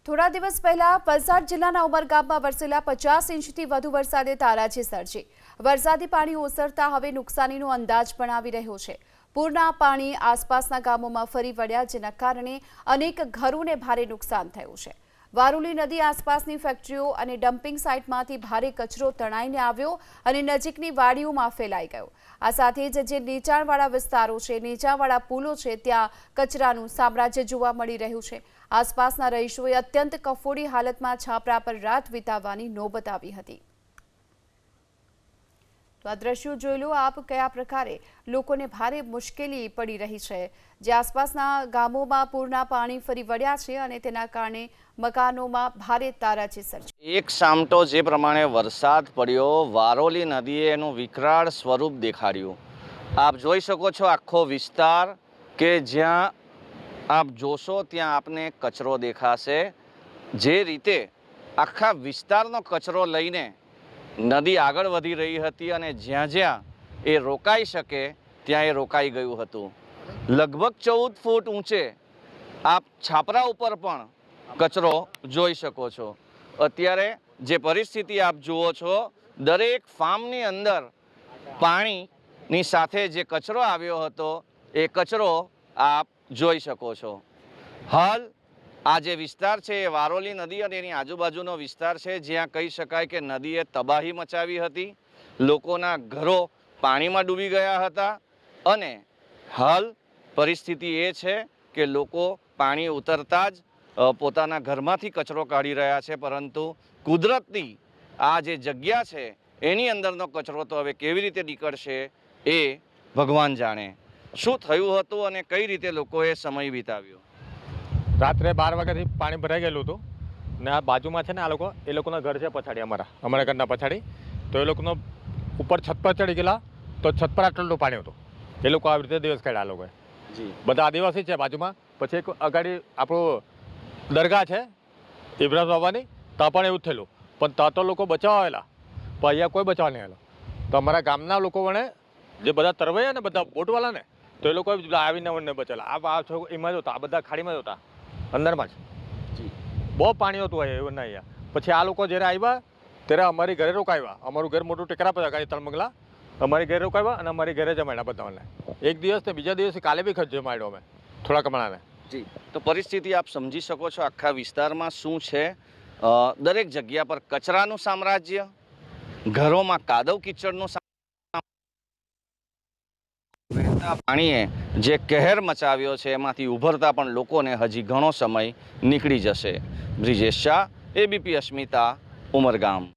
થોડા દિવસ પહેલા વલસાડ જિલ્લાના ઉમરગામમાં વરસેલા 50 ઇંચથી વધુ વરસાદે તારાજી સર્જી વરસાદી પાણી ઓસરતા હવે નુકસાનીનો અંદાજ પણ આવી રહ્યો છે। પૂરના પાણી આસપાસના ગામોમાં ફરી વળ્યા, જેના કારણે અનેક ઘરોને ભારે નુકસાન થયું છે। વારુલી નદી આસપાસની ફેક્ટરીઓ અને ડમ્પિંગ સાઇટમાંથી ભારે કચરો તણાઈને આવ્યો અને નજીકની વાડીઓમાં ફેલાઈ ગયો। આ સાથે જ જે નીચાણવાળા વિસ્તારો છે, નીચાણવાળા પુલો છે, ત્યાં કચરાનું સામ્રાજ્ય જોવા મળી રહ્યું છે। આસપાસના રહીશોએ અત્યંત કફોડી હાલતમાં છાપરા પર રાત વિતાવવાની નોબત આવી હતી। તો આ દ્રશ્યો જોઈ લો આપ, કયા પ્રકારે લોકોને ભારે મુશ્કેલી પડી રહી છે। જે આસપાસના ગામોમાં પૂરના પાણી ફરી વળ્યા છે અને તેના કારણે મકાનોમાં ભારે તારાજી સર્જી। એક સામટો જે પ્રમાણે વરસાદ પડ્યો, વારોલી નદીએ એનું વિકરાળ સ્વરૂપ દેખાડ્યું। આપ જોઈ શકો છો આખો વિસ્તાર કે જ્યાં આપ જોશો ત્યાં આપને કચરો દેખાશે। જે રીતે આખા વિસ્તારનો કચરો લઈને નદી આગળ વધી રહી હતી અને જ્યાં જ્યાં એ રોકાઈ શકે ત્યાં એ રોકાઈ ગયું હતું। લગભગ 14 ફૂટ ઊંચે આપ છાપરા ઉપર પણ કચરો જોઈ શકો છો। અત્યારે જે પરિસ્થિતિ આપ જુઓ છો, દરેક ફાર્મની અંદર પાણીની સાથે જે કચરો આવ્યો હતો એ કચરો આપ જોઈ શકો છો। હાલ આ જે વિસ્તાર છે એ વારોલી નદી અને એની આજુબાજુનો વિસ્તાર છે, જ્યાં કહી શકાય કે નદીએ તબાહી મચાવી હતી। લોકોના ઘરો પાણીમાં ડૂબી ગયા હતા અને હાલ પરિસ્થિતિ એ છે કે લોકો પાણી ઉતરતા જ પોતાના ઘરમાંથી કચરો કાઢી રહ્યા છે, પરંતુ કુદરતની આ જે જગ્યા છે એની અંદરનો કચરો તો હવે કેવી રીતે નીકળશે એ ભગવાન જાણે। શું થયું હતું અને કઈ રીતે લોકોએ સમય વિતાવ્યો? રાત્રે 12 વાગ્યાથી પાણી ભરાઈ ગયેલું હતું ને આ બાજુમાં છે ને એ લોકોના ઘર છે પછાડી, અમારા ઘરના પછાડી। તો એ લોકોનો ઉપર છત પર ચડી ગયેલા, તો છત પર આટલું પાણી હતું। એ લોકો આવી રીતે દિવસ કાઢ્યા। આ લોકોએ બધા આદિવાસી છે બાજુમાં। પછી એક અગાડી આપણું દરગાહ છે ઇબ્રાહિમ બાબાની, ત્યાં પણ એવું જ થયેલું, પણ ત્યાં તો લોકો બચાવવા આવેલા, પણ અહીંયા કોઈ બચાવવા નહીં આવેલો। તો અમારા ગામના લોકો વણે જે બધા તરવૈયા ને બધા બોટવાળાને, તો એ લોકો આવીને વણને બચેલા। આ છોકરો એમાં જ હતા, આ બધા ખાડીમાં જ હતા, અંદરમાં જ બહુ પાણી હતું એવું ના અહીંયા। પછી આ લોકો જ્યારે આવ્યા ત્યારે અમારી ઘરે રોકાવ્યા। અમારું ઘર મોટું ટેકરા પર ગાડી તળમંગલા, અમારી ઘરે રોકાવ્યા અને અમારી ઘરે જમાડ્યા બધાને। એક દિવસ ને બીજા દિવસે કાલે બી જમાડ્યો અમે થોડા કમણાને। જી, તો પરિસ્થિતિ આપ સમજી શકો છો આખા વિસ્તારમાં શું છે। દરેક જગ્યા પર કચરાનું સામ્રાજ્ય, ઘરોમાં કાદવ કીચડનું પાણીએ જે કહેર મચાવ્યો છે એમાંથી ઉભરતા પણ લોકોને હજી ઘણો સમય નીકળી જશે। બ્રિજેશ શાહ, ABP અસ્મિતા, ઉમરગામ।